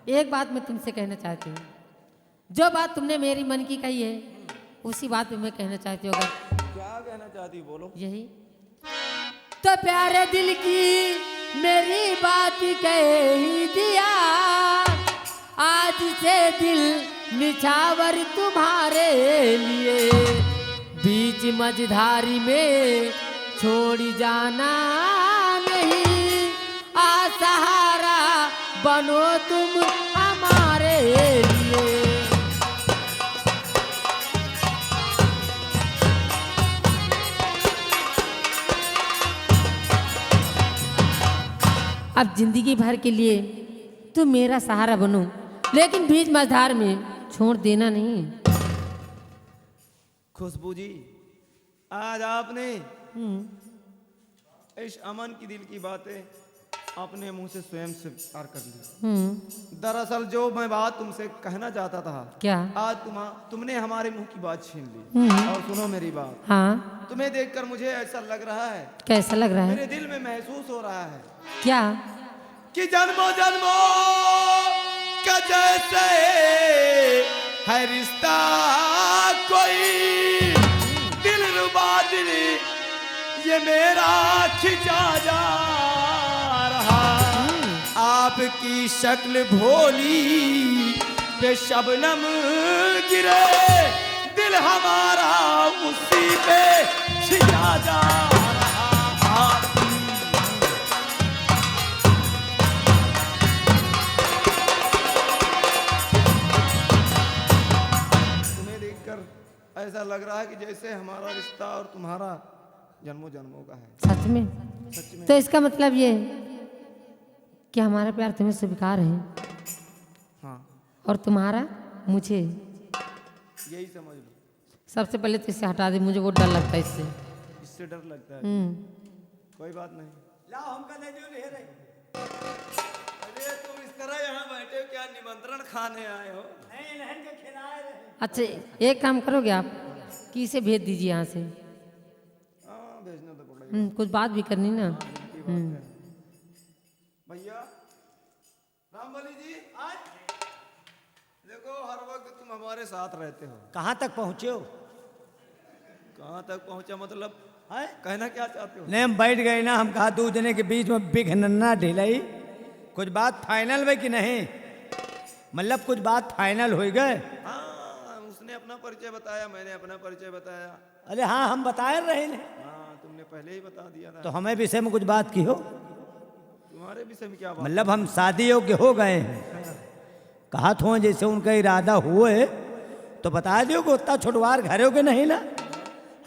एक बात मैं तुमसे कहना चाहती हूँ, जो बात तुमने मेरी मन की कही है उसी बात पे मैं कहना चाहती हूँ। अगर क्या कहना चाहती हो, बोलो। यही तो प्यारे दिल की मेरी बात कह ही दिया, आज से दिल निछावर तुम्हारे लिए, बीच मझधारी में छोड़ी जाना नहीं, आ सहारा बनो तुम हमारे लिए। अब जिंदगी भर के लिए तुम मेरा सहारा बनो, लेकिन बीच मझधार में छोड़ देना नहीं। खुशबू जी, आज आपने इस अमन की दिल की बातें अपने मुंह से स्वयं स्वीकार कर ली। दरअसल जो मैं बात तुमसे कहना चाहता था, क्या? आज तुमने हमारे मुंह की बात छीन ली। और सुनो मेरी बात। हाँ, तुम्हें देखकर मुझे ऐसा लग रहा है, कैसा लग रहा है? मेरे दिल में महसूस हो रहा है क्या? कि जन्मों जन्मों का जैसे है रिश्ता, कोई दिल रुबा दिल ये मेरा खिंचा जा रहा। आपकी शक्ल भोली पे शबनम गिरे, दिल हमारा उसी पे खिंचा जा रहा। तुम्हें देखकर ऐसा लग रहा है कि जैसे हमारा रिश्ता और तुम्हारा जन्मों जन्मों का है। सच में? सच में। तो इसका मतलब ये है कि हमारा प्यार तुम्हें स्वीकार है हाँ, और तुम्हारा मुझे। यही समझ लो। सबसे पहले तो इससे हटा दे, मुझे बहुत डर लगता है इससे। इससे डर लगता है? कोई बात नहीं। लाओ हमका ले जो ले रही। अरे तुम इस तरह यहाँ बैठे हो, क्या निमंत्रण खाने आए हो? नहीं, लहन के खिलाए रहे। अच्छा, एक काम करोगे आप कि इसे भेज दीजिए यहाँ से। हाँ, भेजना तो पड़ेगा। कुछ बात भी करनी ना। भैया रामबली जी, आज देखो हर वक्त तुम हमारे साथ रहते हो। कहाँ तक पहुँचे हो? कहाँ तक पहुँचा मतलब है? कहना क्या चाहते हो? नहीं, हम बैठ गए ना, हम कहा दो जने के बीच में बिग नन्ना ढिलाई। कुछ बात फाइनल हुई कि नहीं? मतलब कुछ बात फाइनल हो गए? हाँ, उसने अपना परिचय बताया, मैंने अपना परिचय बताया। अरे हाँ, हम बताए रहे ने। हाँ, तुमने पहले ही बता दिया था। तो हमें विषय में कुछ बात की हो? तुम्हारे विषय में क्या बात? मतलब हम शादी योग्य हो गए हैं, कहा तो जैसे उनका इरादा हुए तो बता दियो कि उतना छुटवार घरों के नहीं ना।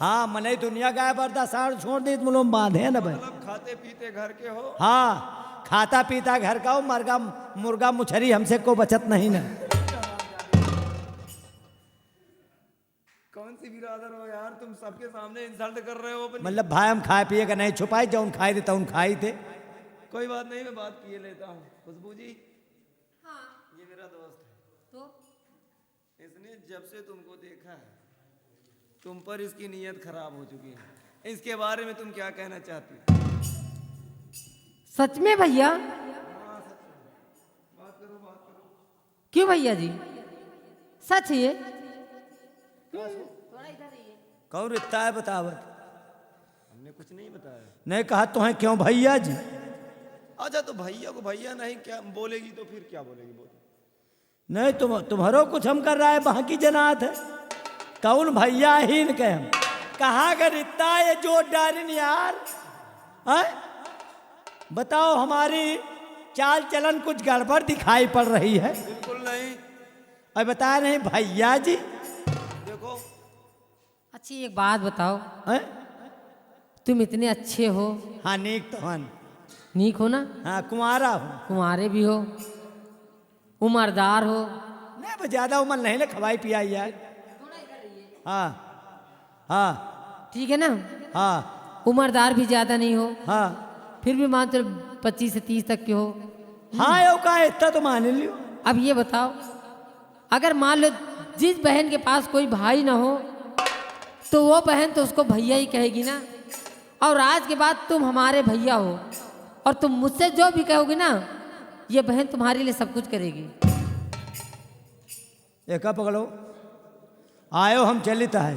हाँ, मने दुनिया का बर्दाश्त छोड़ दी, तुम लोग बांधे ना भाई। मतलब खाते पीते घर के हो? हाँ, खाता पीता घर का हो, मुर्गा मुछरी हमसे को बचत नहीं ना। कौन सी बिरादर हो यार, तुम सबके सामने इंसल्ट कर रहे हो अपनी। मतलब भाई हम खाए पिए का नहीं छुपाई, जौन खाए थे तौन खाई थे। कोई बात नहीं, मैं बात किए लेता हूँ। खुशबू जी, हाँ, ये मेरा दोस्त है। तो इसने जब से तुमको देखा है, तुम पर इसकी नीयत खराब हो चुकी है। इसके बारे में तुम क्या कहना चाहती हो? सच में भैया? बात करो। क्यों भैया जी, सच है ये? कौन रिश्ता है बतावत? हमने कुछ नहीं बताया। नहीं कहा तो है क्यों भैया जी? अच्छा, तो भैया को भैया नहीं क्या बोलेगी तो फिर क्या बोलेगी? बोल। नहीं, तुम्हारो कुछ हम कर रहा है, वहां की जनात है। कौन भैया ही न कहे हम? कहाँ का रिश्ता है जो डारिन यार? है? बताओ, हमारी चाल चलन कुछ गड़बड़ दिखाई पड़ रही है। बिल्कुल नहीं। और बताया नहीं भैया जी। देखो, अच्छी एक बात बताओ, है? तुम इतने अच्छे हो, हाँ, नीक तो हन। नीक हो ना? हाँ, कुंवारा हूँ। कुंवारे भी हो, उम्रदार हो। नहीं, वो ज्यादा उम्र नहीं ना, खवाई पियाई यार। हाँ हाँ ठीक है ना? हाँ उम्रदार भी ज्यादा नहीं हो, हाँ फिर भी मान चलो 25 से 30 तक के हो। हाँ, यो का इतना तो मान लियो। अब ये बताओ, अगर मान लो जिस बहन के पास कोई भाई ना हो तो वो बहन तो उसको भैया ही कहेगी ना। और आज के बाद तुम हमारे भैया हो और तुम मुझसे जो भी कहोगे ना, ये बहन तुम्हारे लिए सब कुछ करेगी। एका पकड़ो। आयो हम चलिता है,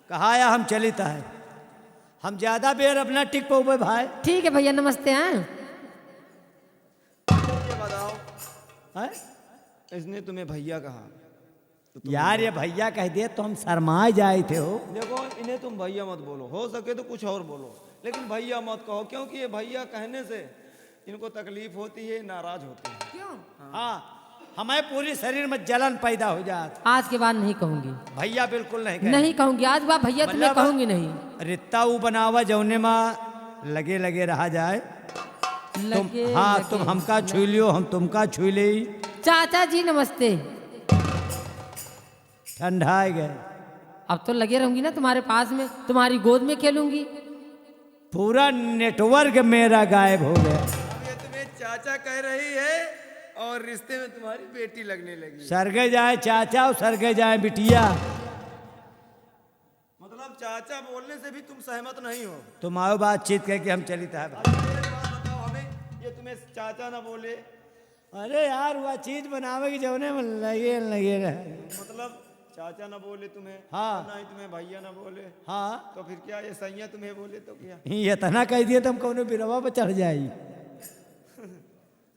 कहा आया हम चलिता है। हम ज्यादा बेर अपना टिक पो भाई। ठीक है भैया, नमस्ते। हैं ये बताओ, हैं? इसने तुम्हें भैया कहा तो तुम यार ये भैया कह दिए तो हम शर्माए जाए थे हो। देखो, इन्हें तुम भैया मत बोलो, हो सके तो कुछ और बोलो, लेकिन भैया मत कहो, क्योंकि ये भैया कहने से इनको तकलीफ होती है, नाराज होते हैं। क्यों? हाँ, हमें पूरी शरीर में जलन पैदा हो जाती। आज के बाद नहीं कहूंगी, भैया बिल्कुल नहीं कहे। नहीं कहूंगी आज बात भैया, तुम्हें मतलब- कहूंगी नहीं। रित्ता ऊ बनावा जौने माँ लगे लगे रहा जाए। तुम लगे हाँ लगे। तुम हमका छू लियो, हम तुमका छू ले। चाचा जी नमस्ते। ठंडाए गए। अब तो लगे रहूंगी ना तुम्हारे पास में, तुम्हारी गोद में खेलूंगी। पूरा नेटवर्क मेरा गायब हो गया। अब ये तुम्हें चाचा कह रही है और रिश्ते में तुम्हारी बेटी लगने लगी। सरगे जाए चाचा और सरगे जाए बिटिया। मतलब चाचा बोलने से भी तुम सहमत नहीं हो? तुम आओ बातचीत करके हम चलिता है। अच्छा, ये बात बताओ हमें, ये तुम्हें चाचा ना बोले, अरे यार वह चीज बनावे की जौने में लगे लगे रहे। मतलब चाचा ना बोले तुम्हें, हाँ। ना ही तुम्हें भैया ना बोले, हाँ, तो फिर क्या ये सैया तुम्हें बोले तो क्या? ये तना कह दिए तो हम कौनो बिरवा पर चढ़ जाई।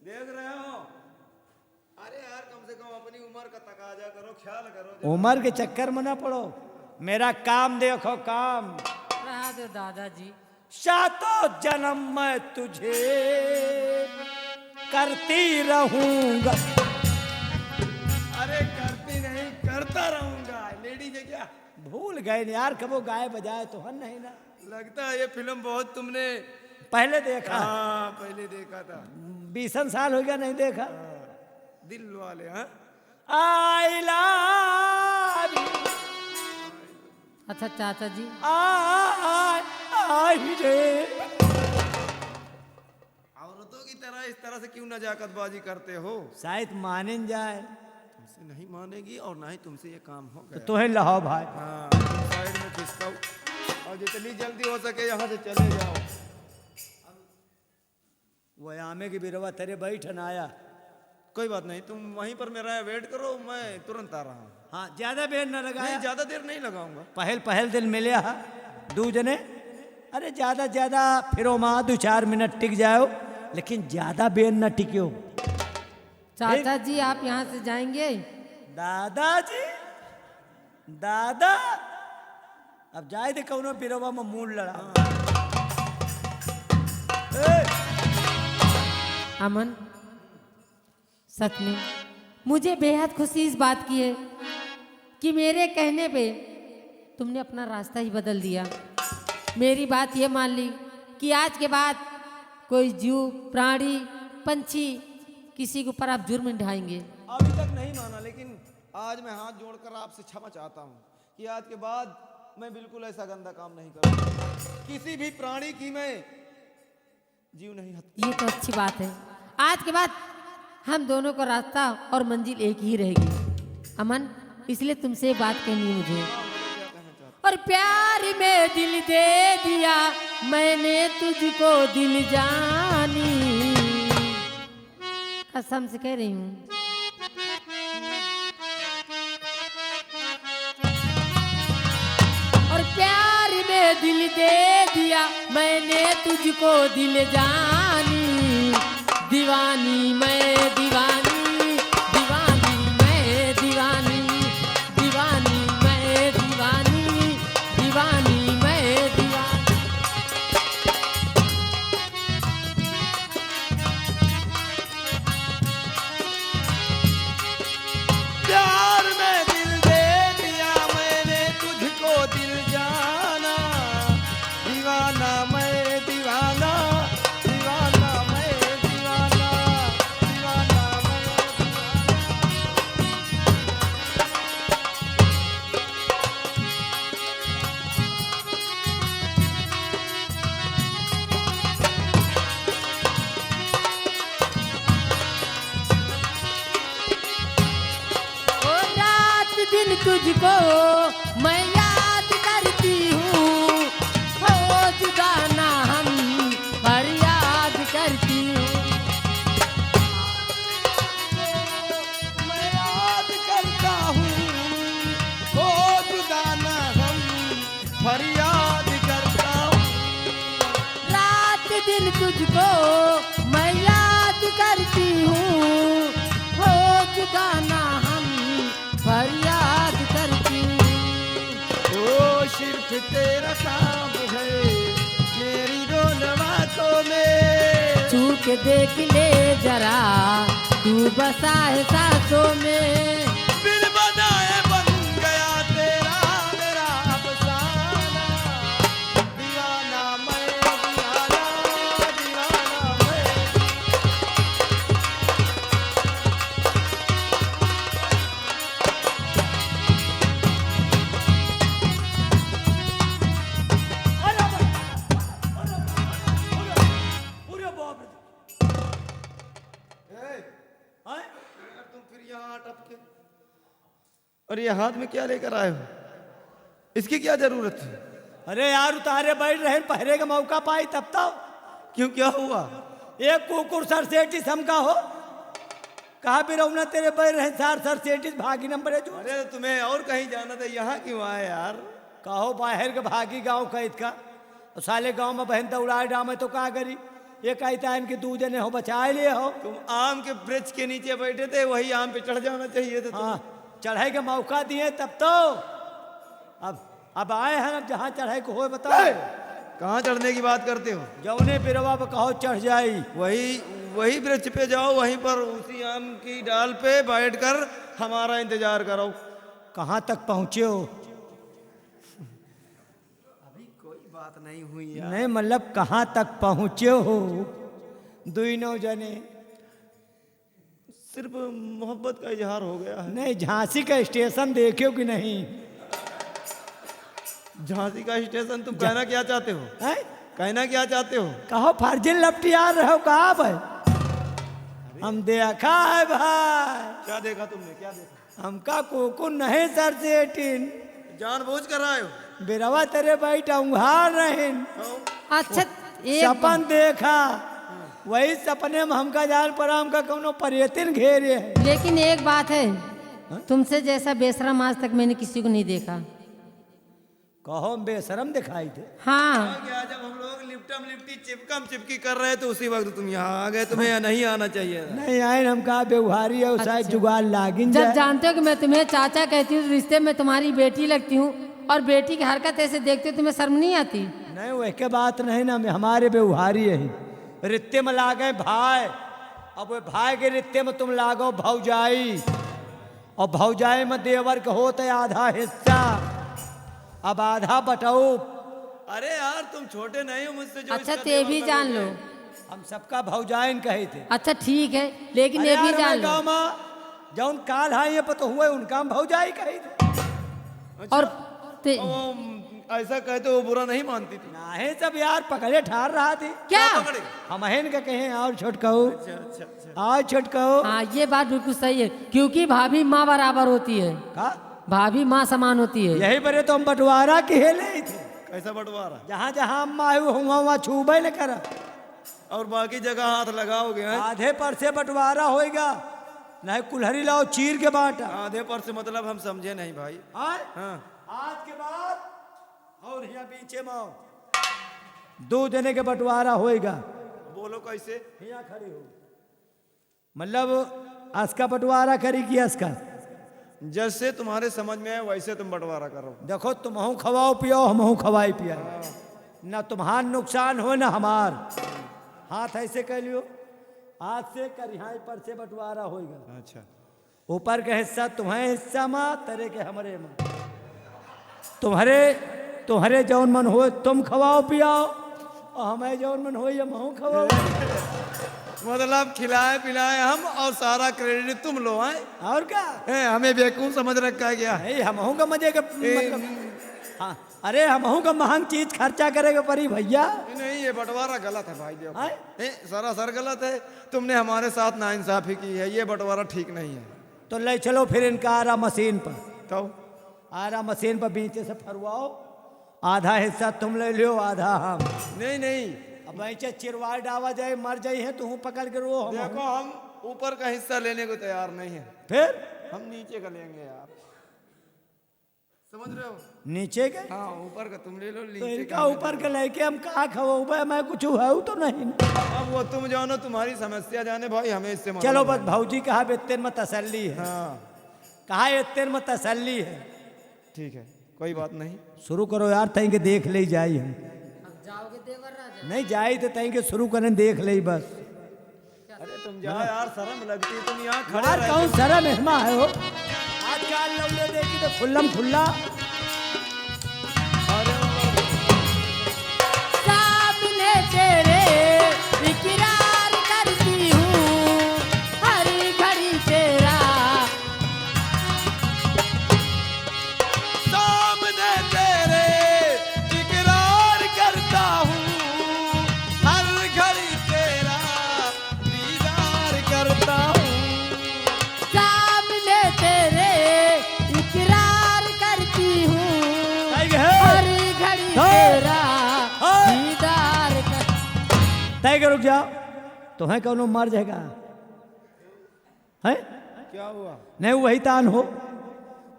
देख रहे हो? अरे यार, कम से कम अपनी उम्र का तकाजा करो, ख्याल करो। उम्र के चक्कर में ना पड़ो, मेरा काम देखो काम। रहा दो दादाजी। सातों जन्म मैं तुझे करती रहूंगा। अरे करती नहीं, करता रहूंगा। लेडीज है क्या? भूल गए यार, कबो गाय बजाए तो हन नहीं ना। लगता है ये फिल्म बहुत तुमने पहले देखा, हाँ पहले देखा था। 20 साल हो गया नहीं देखा। दिल वाले, हाँ। I love you. अच्छा चाचा जी, आई रे। औरतों की तरह इस तरह से क्यों नजाकतबाजी करते हो? शायद माने जाए तुमसे नहीं मानेगी और ना ही तुमसे ये काम हो तो गया। तुम्हें लहो भाई। हाँ, साइड में खिसकाओ और जितनी जल्दी हो सके यहाँ से चले जाओ। वो आमे की बिरवा तेरे बैठन आया। कोई बात नहीं, तुम वहीं पर मेरा वेट करो, मैं तुरंत आ रहा हूँ। हाँ, ज्यादा बेर न लगाया। नहीं, ज्यादा देर नहीं लगाऊंगा। पहल पहल दिन मिले हा दू जने। अरे ज्यादा ज्यादा फिरो माँ 2-4 मिनट टिक जाओ, लेकिन ज्यादा बेर न टिक्यो। चाचा जी आप यहाँ से जाएंगे? दादाजी, दादा अब जाए थे कौनो बिरवा में मूड लड़ा। अमन, सच में मुझे बेहद खुशी इस बात की है कि मेरे कहने पे तुमने अपना रास्ता ही बदल दिया। मेरी बात ये मान ली कि आज के बाद कोई जीव, प्राणी, पंछी, किसी के ऊपर आप जुर्म नहीं ढाएंगे। अभी तक नहीं माना, लेकिन आज मैं हाथ जोड़कर आपसे क्षमा चाहता हूँ कि आज के बाद मैं बिल्कुल ऐसा गंदा काम नहीं करूँगा। किसी भी प्राणी की मैं जीव नहीं हत्या। ये तो अच्छी बात है। आज के बाद हम दोनों का रास्ता और मंजिल एक ही रहेगी। अमन, इसलिए तुमसे बात कहनी है मुझे। और प्यार में दिल दे दिया मैंने तुझको दिल जानी, कसम से कह रही हूँ। और प्यार में दिल दे दिया मैंने तुझको दिल जानी, दीवानी मैं दीवानी, दीवानी मैं दीवानी, दीवानी मैं दीवानी, दीवानी मैं दीवानी। प्यार में दिल दे दिया मैंने तुझको दिल जाना, दीवाना मैं दीवाना, दीवाना मैं दीवाना, दीवाना मैं दीवाना। ओ रात दिन तुझको मैं याद करती हूँ, हो जुदा ना हम पर याद करती हूँ। मैं याद कर सिर्फ तेरा काम है मेरी दोनों बातों में। छू के देख ले जरा तू बसा है सांसों में। बिन बनाए बन गया तेरा मेरा अफसाना। दीवाना मैं दीवाना दीवाना मैं। यार तुम फिर यहाँ टपके और ये हाथ में क्या लेकर आए हो? इसकी क्या जरूरत है? अरे यार उतारे बैठ रहे पहरे का मौका पाई तब तो। क्यों क्या हुआ? एक कुकुर सर सेटिस हमका हो कहा भी रहुना तेरे बैठ रहे सर सेटिस भागी नंबर है जो। अरे तुम्हें और कहीं जाना था, यहाँ क्यों आए यार? कहो बाहर के भागी गांव कैद का और साले गांव में बहन दौड़ाए डामे तो क्या करी। ये कहता है इनके 2 जने हो बचाए लिए हो। तुम आम के वृक्ष के नीचे बैठे थे, वही आम पे चढ़ जाना चाहिए था। हाँ चढ़ाई का मौका दिए तब तो। अब आए हैं अब जहाँ चढ़ाई को हो बताओ। कहाँ चढ़ने की बात करते हो? जौने बिरवा पे कहो चढ़ जाई। वही वृक्ष पे जाओ, वहीं पर उसी आम की डाल पे बैठकर हमारा इंतजार करो। कहाँ तक पहुँचे हो? अभी कोई बात नहीं हुई यार। नहीं मतलब कहाँ तक पहुँचे हो? 2 जने सिर्फ मोहब्बत का इजहार हो गया है। नहीं झांसी का स्टेशन देखियो कि नहीं? झांसी का स्टेशन तुम कहना क्या चाहते हो? है? कहना क्या चाहते हो? कहो फर्जिन लपटिया रहो कहा भाई? हम देखा है भाई। क्या देखा तुमने? क्या देखा? हमका कुकुर नहीं सर से 18 जानबूझ कर आए हो? बिरवा तेरे बैठा उंघार रहे। अच्छा एक सपन देखा वही सपने में हमका जान पर हमका कौनो पर्यटन घेरे है। लेकिन एक बात है, तुमसे जैसा बेशरम आज तक मैंने किसी को नहीं देखा। कहो हम बेशरम दिखाई थे। हाँ क्या जब हम लोग लिपटम लिपटी चिपकम चिपकी कर रहे थे उसी वक्त तुम यहाँ आ गए? तुम्हें यहाँ नहीं आना चाहिए था। नहीं आए हम कहा व्यवहारी है शायद जुगाड़ लागिन जब जाए। जानते हो कि मैं तुम्हें चाचा कहती हूँ, रिश्ते में तुम्हारी बेटी लगती हूँ और बेटी की हरकत ऐसे देखते हो तुम्हें शर्म नहीं आती? नहीं वह के बात नहीं ना, हमारे व्यवहारी है। रिश्ते में ला गए भाई, अब वो भाई के रिश्ते में तुम लागो भौजाई और भौजाई में देवर के होते आधा हिस्सा, अब आधा बटाओ। अरे यार तुम छोटे नहीं हो मुझसे जो अच्छा इसका ते भी देवर जान लगोगे। लो। हम सबका भौजाइन कहे थे। अच्छा ठीक है, लेकिन ये भी जान लो। गाँव में जौन काल हाँ ये पता हुए उनका हम भौजाई कहे थे। अच्छा, और ते, ऐसा कहते वो बुरा नहीं मानती थी? नाहे सब यार पकड़े ठार रहा थी। क्या? पकड़े? हम अहन का कहे और छोट कहो अच्छा अच्छा अच्छा। और छोट कहो हाँ ये बात बिल्कुल सही है, क्योंकि भाभी माँ बराबर होती है। का भाभी माँ समान होती है। यही बरे तो हम बंटवारा के हेले थे। कैसा बंटवारा? जहाँ जहाँ अम्मा आयु हूँ वहाँ छूबे न कर। और बाकी जगह हाथ लगाओगे हैं? आधे पर से बंटवारा होएगा, नहीं कुल्हरी लाओ चीर के बांटा। आधे पर से मतलब हम समझे नहीं भाई। हाँ? हाँ आज के बाद और यहाँ पीछे में 2 जने के बंटवारा होएगा। बोलो कैसे? यहाँ खड़े हो मतलब असका बंटवारा करी कि असका? जैसे तुम्हारे समझ में है वैसे तुम बंटवारा करो। देखो तुम खवाओ पियो हम खवाई पिया, न तुम्हार नुकसान हो न हमार। हाथ ऐसे कर लियो, हाथ से कर यहाँ पर से बंटवारा होएगा। अच्छा ऊपर का हिस्सा तुम्हारे हिस्सा में, तरे के हमारे में। तुम्हारे जौन मन हो तुम खवाओ पियाओ और हमें जौन मन हो ये महू खवाओ। मतलब खिलाए पिलाए हम और सारा क्रेडिट तुम लो हैं? और क्या हमें बेवकूफ समझ रखा है क्या? है? हमहू का मजे का मतलब हाँ। अरे हमहू का महंग चीज खर्चा करेगा परी भैया। नहीं ये बंटवारा गलत है भाई। देखो हैं? सरासर गलत है। तुमने हमारे साथ नाइंसाफी की है, ये बंटवारा ठीक नहीं है। तो ले चलो फिर इनका आरा मशीन पर। तो आरा मशीन पर बीचे से फरवाओ, आधा हिस्सा तुम ले लियो आधा हम। नहीं नहीं अब ऐसे चिरवार डावा जाए मर जाए है तू पकड़ के रो हम। देखो हम ऊपर का हिस्सा लेने को तैयार नहीं है, फिर हम नीचे का लेंगे यार। समझ रहे हो? नीचे के हाँ ऊपर का तुम ले लो, तो नीचे इनका का हम ऊपर के लेके हम कहा खवाऊबा, मैं कुछ है तो नहीं। अब वो तुम जानो, तुम्हारी समस्या जाने भाई, हमें इससे मतलब चलो नहीं। बस भाऊजी कहा इतने में तसल्ली है। हाँ कहा इतने में तसल्ली है। ठीक है कोई बात नहीं। शुरू करो यार, तई के देख ले जाई हम। अब जाओगे देवर राजा? नहीं जाई तो तई के शुरू करें, देख ले बस। अरे तुम जाओ यार, शर्म लगती है, तुम यहाँ खड़े यार रह कौन सारा मेहमा है हो, आजकल लौले देखी तो खुल्लम खुल्ला। सामने तेरे इकरार करती हूँ, हर घड़ी तेरा सामने तेरे इकरार करता हूँ, हर घड़ी तेरा दीदार करता हूँ। सामने तेरे इकरार करती हूँ, तई के है हर घड़ी तेरा दीदार कर। तय के रुक जाओ, तुम्हें कौन मर जाएगा है? क्या हुआ? नहीं वही तान हो,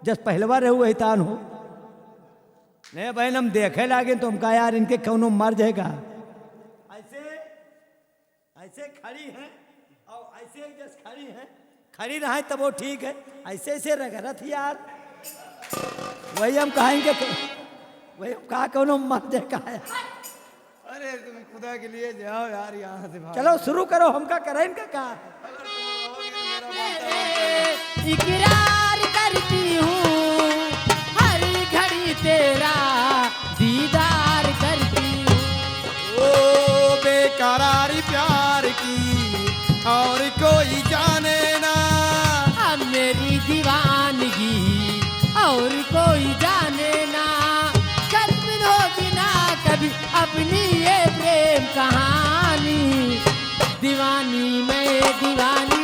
जस पहलवा रहे वही तान हो। नहीं बहन हम देखे लागे तो हम कहा यार इनके कौन मर जाएगा। ऐसे ऐसे खड़ी हैं और ऐसे जस खड़ी हैं, खड़ी रहे तब वो ठीक है, ऐसे ऐसे रगरत यार, वही हम कहेंगे, वही हम कहा कौन मर जाएगा। अरे तुम खुदा के लिए जाओ यार यहाँ से भाग। चलो शुरू करो, हमका करें इनका कहा। अगर तुम रहोगे तो मेरा बनता है। इकरार करती हूँ, हर घड़ी तेरा दीदार करती हूँ। ओ बेकरारी प्यार की और कोई जाने ना, अब मेरी दीवानगी और कोई जाने ना, खत्म होगी ना कभी अपनी ये प्रेम कहानी। दीवानी मैं दीवानी,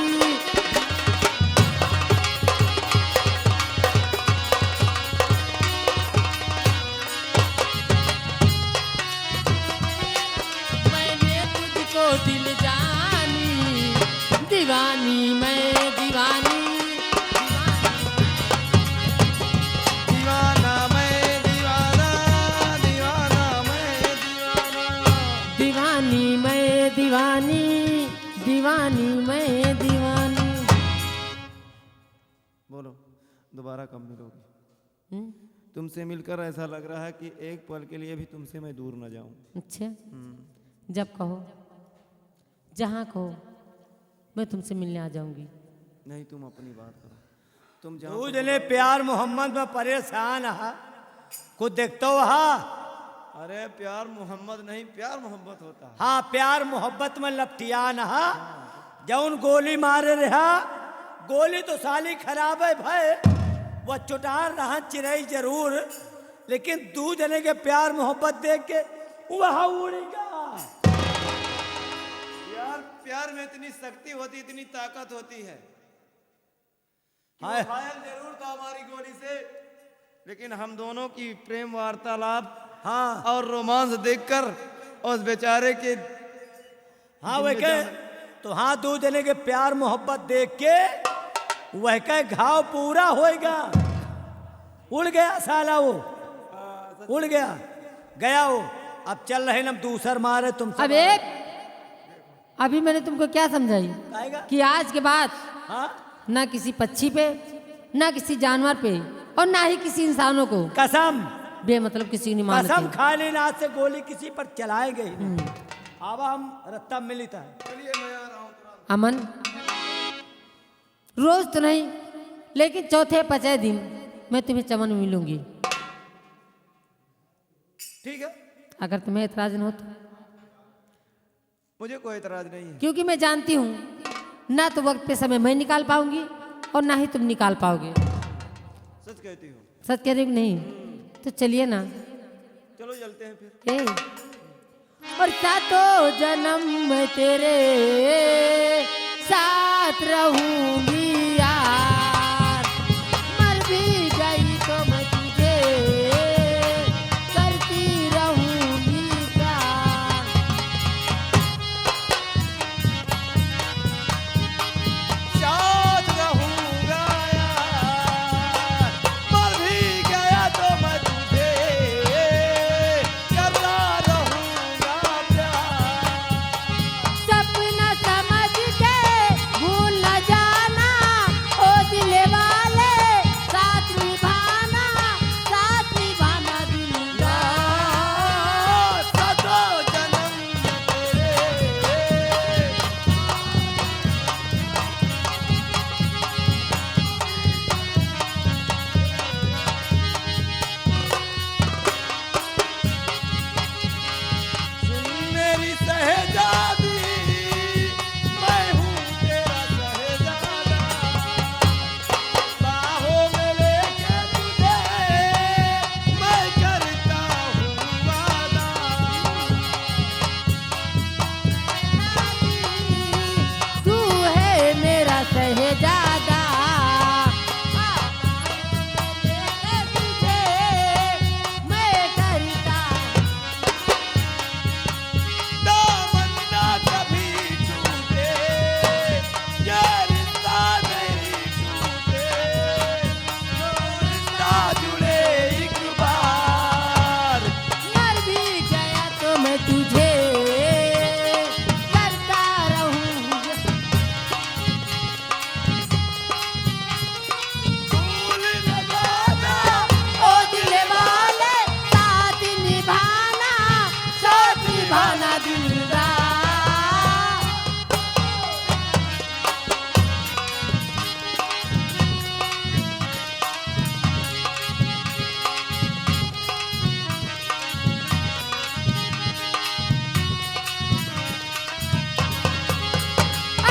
मैंने तुझको दिल जानी, दीवानी मैं दीवानी, दीवाना मैं दीवाना, दीवाना मैं दीवाना। दीवानी मैं दीवानी, दीवानी मैं दीवानी। बोलो दोबारा कब मिलोगी? हम्म, तुमसे मिलकर ऐसा लग रहा है कि एक पल के लिए भी तुमसे मैं दूर न जाऊं। अच्छा, जब कहो जहाँ कहो मैं तुमसे मिलने आ जाऊंगी। नहीं तुम अपनी बात करो, तुम तू जाओ। जने प्यार मोहम्मद में परेशान हा, कुछ देखते हो हा? अरे प्यार मोहम्मद नहीं, प्यार मोहब्बत होता है। हाँ प्यार मोहब्बत में लपटियान हा, जौन गोली मारे रहा, गोली तो साली खराब है भाई, वह चुटार रहा चिरई जरूर, लेकिन तू जने के प्यार मोहब्बत देख के वह उड़ेगा। यार प्यार में इतनी शक्ति होती, इतनी ताकत होती है। हाय। घायल जरूर था हमारी गोली से, लेकिन हम दोनों की प्रेम वार्तालाप हाँ और रोमांस देखकर उस बेचारे के हाँ वह के तो हाँ दो जने के प्यार मोहब्बत देख के वह का घाव पूरा होएगा। उड़ गया साला वो, उड़ गया गया वो। अब चल रहे हम दूसर मारे तुम सब। अबे अभी मैंने तुमको क्या समझाई आएगा? कि आज के बाद हाँ ना किसी पक्षी पे, ना किसी जानवर पे, और ना ही किसी इंसानों को कसम बेमतलब किसी नहीं मानते। कसम खा लेना आज से गोली किसी पर चलाएंगे ही नहीं। अब हम रत्ता मिलता है। चलिए मैं आ रहा हूँ। अमन, रोज तो नहीं लेकिन चौथे पचे दिन मैं तुम्हें चमन में मिलूंगी। ठीक है, अगर तुम्हें एतराज न हो तो, मुझे कोई एतराज नहीं है। क्योंकि मैं जानती हूँ ना तो वक्त पे समय मैं निकाल पाऊंगी और ना ही तुम निकाल पाओगे। सच कहती हूँ। सच कह रही हो कि नहीं? तो चलिए ना। चलो चलते हैं फिर। ए, और सातों जन्म में तेरे साथ रहूंगी यार, मर भी गई तो मैं तुझे करती रहूंगी प्यार। साथ रहूंगा यार, मर भी गया तो मैं तुझे करता रहूंगा प्यार। सपना समझ के भूल न जाना,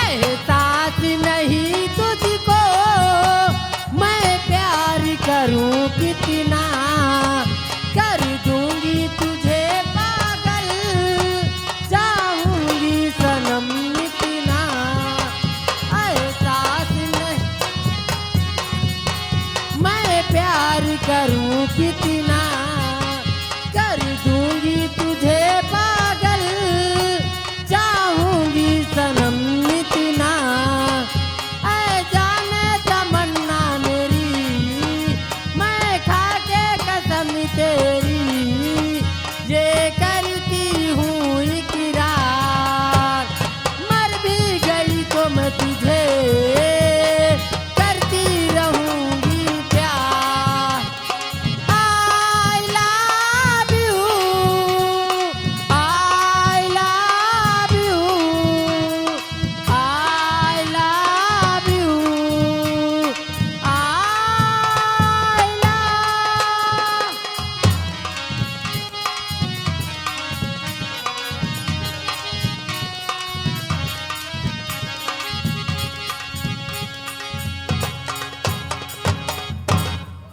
ऐ